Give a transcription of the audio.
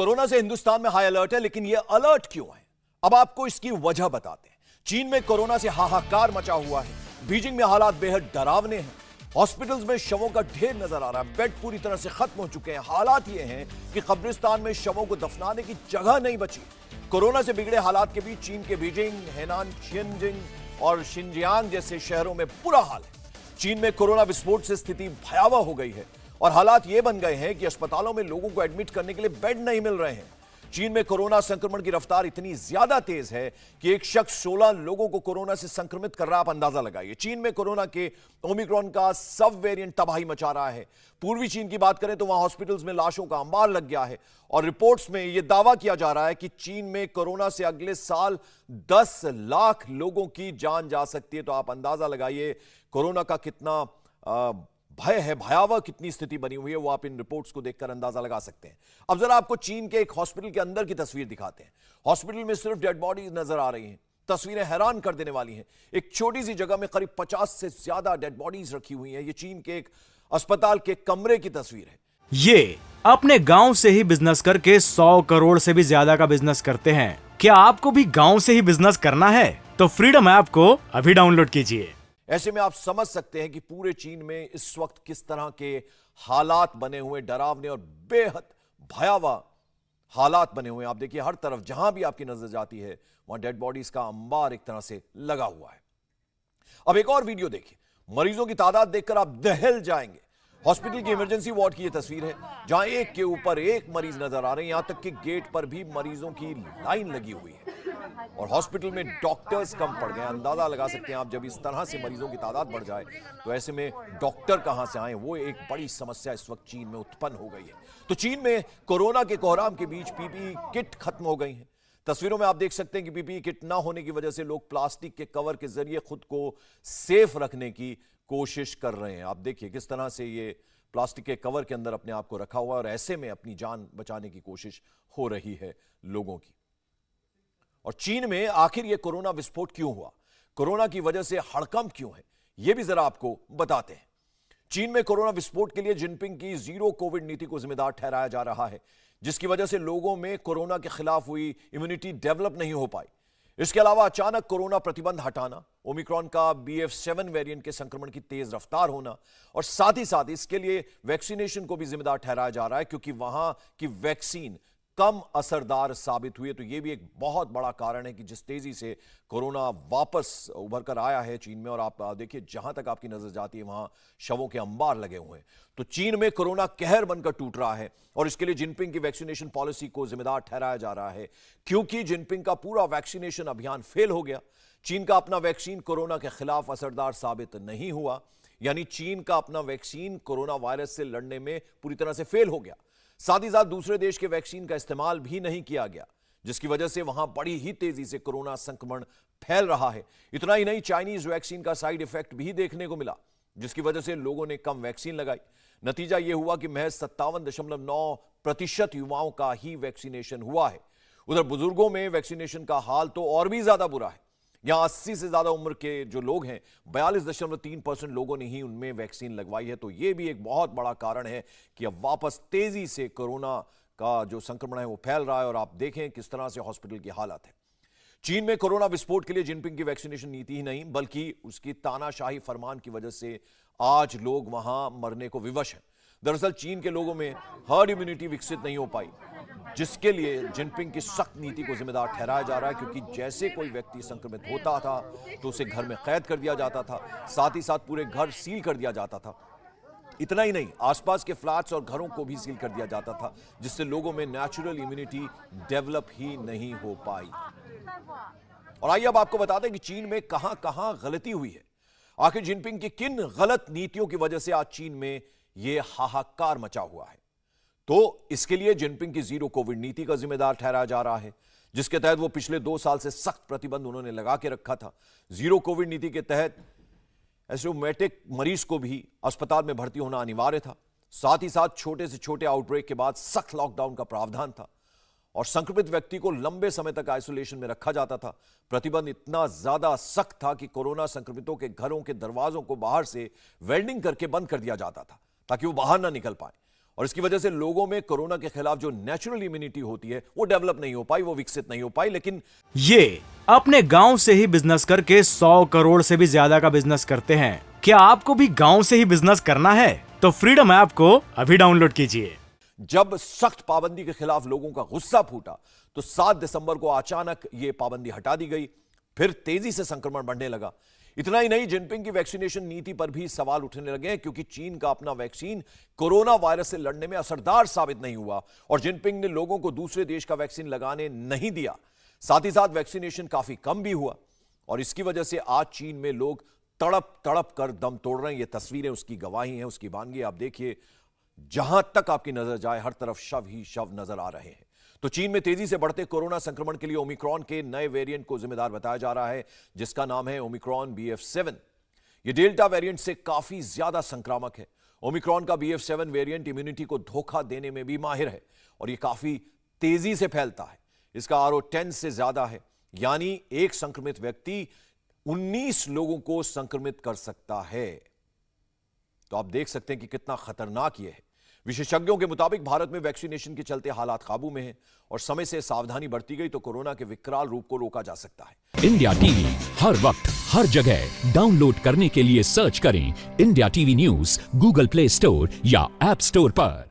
Corona से हिंदुस्तान में high alert है, लेकिन यह अलर्ट क्यों है? अब आपको इसकी वजह बताते हैं। चीन में कोरोना से हाहाकार मचा हुआ है। बीजिंग में हालात बेहद डरावने हैं। हॉस्पिटल्स में शवों का ढेर नजर आ रहा है। बेड पूरी तरह से खत्म हो चुके हैं। हालात ये हैं कि कब्रिस्तान में शवों को दफनाने की जगह नहीं बची। कोरोना से बिगड़े हालात के बीच चीन के बीजिंग, हेनान, शिनजिंग और शिनजियांग जैसे शहरों में बुरा हाल है। चीन में कोरोना विस्फोट से स्थिति भयावह हो गई है और हालात ये बन गए हैं कि अस्पतालों में लोगों को एडमिट करने के लिए बेड नहीं मिल रहे हैं। चीन में कोरोना संक्रमण की रफ्तार इतनी ज्यादा तेज है कि एक शख्स 16 लोगों को कोरोना से संक्रमित कर रहा है। आप अंदाजा लगाइए। चीन में कोरोना के ओमिक्रॉन का सब वेरिएंट तबाही मचा रहा है। पूर्वी चीन की बात करें तो वहां हॉस्पिटल्स में लाशों का अंबार लग गया है और रिपोर्ट्स में यह दावा किया जा रहा है कि चीन में कोरोना से अगले साल 10 लाख लोगों की जान जा सकती है। तो आप अंदाजा लगाइए कोरोना का कितना भय है, भयावह कितनी स्थिति बनी हुई है, वो आप इन रिपोर्ट्स को देखकर अंदाजा लगा सकते हैं। अब जरा आपको चीन के एक हॉस्पिटल के अंदर की तस्वीर दिखाते हैं। हॉस्पिटल में सिर्फ डेड बॉडीज नजर आ रही हैं। तस्वीरें हैरान कर देने वाली हैं। एक छोटी सी जगह में करीब 50 से ज्यादा डेड बॉडीज रखी हुई हैं। ये चीन के एक अस्पताल के कमरे की तस्वीर है। ये अपने गांव से ही बिजनेस करके 100 करोड़ से भी ज्यादा का बिजनेस करते हैं। क्या आपको भी गांव से ही बिजनेस करना है? तो फ्रीडम ऐप को अभी डाउनलोड कीजिए। ऐसे में आप समझ सकते हैं कि पूरे चीन में इस वक्त किस तरह के हालात बने हुए, डरावने और बेहद भयावह हालात बने हुए हैं। आप देखिए हर तरफ जहां भी आपकी नजर जाती है वहां डेड बॉडीज का अंबार एक तरह से लगा हुआ है। अब एक और वीडियो देखिए। मरीजों की तादाद देखकर आप दहल जाएंगे। हॉस्पिटल की इमरजेंसी वार्ड की यह तस्वीर है जहां एक के ऊपर एक मरीज नजर आ रहे हैं। यहां तक कि गेट पर भी मरीजों की लाइन लगी हुई है और हॉस्पिटल में डॉक्टर्स कम पड़ गए। अंदाजा लगा सकते हैं आप, जब इस तरह से मरीजों की तादाद बढ़ जाए तो ऐसे में डॉक्टर कहां से आए, वो एक बड़ी समस्या इस वक्त चीन में उत्पन्न हो गई है। तो चीन में कोरोना के कोहराम के बीच पीपीई किट खत्म हो गई है। तस्वीरों में आप देख सकते हैं कि पीपीई किट ना होने की वजह से लोग प्लास्टिक के कवर के जरिए खुद को सेफ रखने की कोशिश कर रहे हैं। आप देखिए किस तरह से ये प्लास्टिक के कवर के अंदर अपने आप को रखा हुआ है और ऐसे में अपनी जान बचाने की कोशिश हो रही है लोगों की। और चीन में आखिर यह कोरोना विस्फोट क्यों हुआ, कोरोना की वजह से हड़कंप क्यों है, यह भी जरा आपको बताते हैं। चीन में कोरोना विस्फोट के लिए जिनपिंग की जीरो कोविड नीति को जिम्मेदार ठहराया जा रहा है, जिसकी वजह से लोगों में कोरोना के खिलाफ हुई इम्यूनिटी डेवलप नहीं हो पाई। इसके अलावा अचानक कोरोना प्रतिबंध हटाना, ओमिक्रॉन का BF7 वेरिएंट के संक्रमण की तेज रफ्तार होना और साथ ही साथ इसके लिए वैक्सीनेशन को भी जिम्मेदार ठहराया जा रहा है, क्योंकि वहां की वैक्सीन कम असरदार साबित हुई है। तो यह भी एक बहुत बड़ा कारण है कि जिस तेजी से कोरोना वापस उभर कर आया है चीन में। और आप देखिए जहां तक आपकी नजर जाती है वहां शवों के अंबार लगे हुए हैं। तो चीन में कोरोना कहर बनकर टूट रहा है और इसके लिए जिनपिंग की वैक्सीनेशन पॉलिसी को जिम्मेदार ठहराया जा रहा है, क्योंकि जिनपिंग का पूरा वैक्सीनेशन अभियान फेल हो गया। चीन का अपना वैक्सीन कोरोना के खिलाफ असरदार साबित नहीं हुआ, यानी चीन का अपना वैक्सीन कोरोना वायरस से लड़ने में पूरी तरह से फेल हो गया। साथ ही साथ दूसरे देश के वैक्सीन का इस्तेमाल भी नहीं किया गया, जिसकी वजह से वहां बड़ी ही तेजी से कोरोना संक्रमण फैल रहा है। इतना ही नहीं, चाइनीज वैक्सीन का साइड इफेक्ट भी देखने को मिला, जिसकी वजह से लोगों ने कम वैक्सीन लगाई। नतीजा यह हुआ कि महज 57.9% युवाओं का ही वैक्सीनेशन हुआ है। उधर बुजुर्गों में वैक्सीनेशन का हाल तो और भी ज्यादा बुरा है। यहां 80 से ज्यादा उम्र के जो लोग हैं, 42.3% लोगों ने ही उनमें वैक्सीन लगवाई है। तो यह भी एक बहुत बड़ा कारण है कि अब वापस तेजी से कोरोना का जो संक्रमण है वो फैल रहा है। और आप देखें किस तरह से हॉस्पिटल की हालत है। चीन में कोरोना विस्फोट के लिए जिनपिंग की वैक्सीनेशन नीति ही नहीं, बल्कि उसकी तानाशाही फरमान की वजह से आज लोग वहां मरने को विवश हैं। दरअसल चीन के लोगों में हर्ड इम्यूनिटी विकसित नहीं हो पाई, जिसके लिए जिनपिंग की सख्त नीति को जिम्मेदार ठहराया जा रहा है, क्योंकि जैसे कोई व्यक्ति संक्रमित होता था तो उसे घर में कैद कर दिया जाता था, साथ ही साथ पूरे घर सील कर दिया जाता था। इतना ही नहीं, आसपास के फ्लैट्स और घरों को भी सील कर दिया जाता था, जिससे लोगों में नेचुरल इम्यूनिटी डेवलप ही नहीं हो पाई। और आइए अब आपको बता दें कि चीन में कहां कहां गलती हुई है। आखिर जिनपिंग की किन गलत नीतियों की वजह से आज चीन में यह हाहाकार मचा हुआ है। तो इसके लिए जिनपिंग की जीरो कोविड नीति का जिम्मेदार ठहराया जा रहा है, जिसके तहत वो पिछले 2 साल से सख्त प्रतिबंध उन्होंने लगा के रखा था। जीरो कोविड नीति के तहत एसिम्प्टोमेटिक मरीज को भी अस्पताल में भर्ती होना अनिवार्य था। साथ ही साथ छोटे से छोटे आउटब्रेक के बाद सख्त लॉकडाउन का प्रावधान था और संक्रमित व्यक्ति को लंबे समय तक आइसोलेशन में रखा जाता था। प्रतिबंध इतना ज्यादा सख्त था कि कोरोना संक्रमितों के घरों के दरवाजों को बाहर से वेल्डिंग करके बंद कर दिया जाता था, ताकि वो बाहर ना निकल पाए। और इसकी वजह से लोगों में कोरोना के खिलाफ जो नेचुरल इम्यूनिटी होती है वो डेवलप नहीं हो पाई, वो विकसित नहीं हो पाई। लेकिन ये अपने गांव से ही बिजनेस करके 100 करोड़ से भी ज्यादा का बिजनेस करते हैं। क्या आपको भी गांव से ही बिजनेस करना है? तो फ्रीडम ऐप को अभी डाउनलोड कीजिए। जब सख्त पाबंदी के खिलाफ लोगों का गुस्सा फूटा तो 7 दिसंबर को अचानक यह पाबंदी हटा दी गई। फिर तेजी से संक्रमण बढ़ने लगा। इतना ही नहीं, जिनपिंग की वैक्सीनेशन नीति पर भी सवाल उठने लगे, क्योंकि चीन का अपना वैक्सीन कोरोना वायरस से लड़ने में असरदार साबित नहीं हुआ और जिनपिंग ने लोगों को दूसरे देश का वैक्सीन लगाने नहीं दिया। साथ ही साथ वैक्सीनेशन काफी कम भी हुआ और इसकी वजह से आज चीन में लोग तड़प तड़प कर दम तोड़ रहे हैं। ये तस्वीरें उसकी गवाही हैं, उसकी वानगी। आप देखिए, जहां तक आपकी नजर जाए हर तरफ शव ही शव नजर आ रहे हैं। तो चीन में तेजी से बढ़ते कोरोना संक्रमण के लिए ओमिक्रॉन के नए वेरिएंट को जिम्मेदार बताया जा रहा है, जिसका नाम है ओमिक्रॉन BF7। यह डेल्टा वेरिएंट से काफी ज्यादा संक्रामक है। ओमिक्रॉन का BF7 वेरिएंट इम्यूनिटी को धोखा देने में भी माहिर है और यह काफी तेजी से फैलता है। इसका RO 10 से ज्यादा है, यानी एक संक्रमित व्यक्ति 19 लोगों को संक्रमित कर सकता है। तो आप देख सकते हैं कि कितना खतरनाक यह है। विशेषज्ञों के मुताबिक भारत में वैक्सीनेशन के चलते हालात काबू में हैं और समय से सावधानी बरती गई तो कोरोना के विकराल रूप को रोका जा सकता है। इंडिया टीवी हर वक्त हर जगह डाउनलोड करने के लिए सर्च करें India TV news Google play store या ऐप स्टोर पर।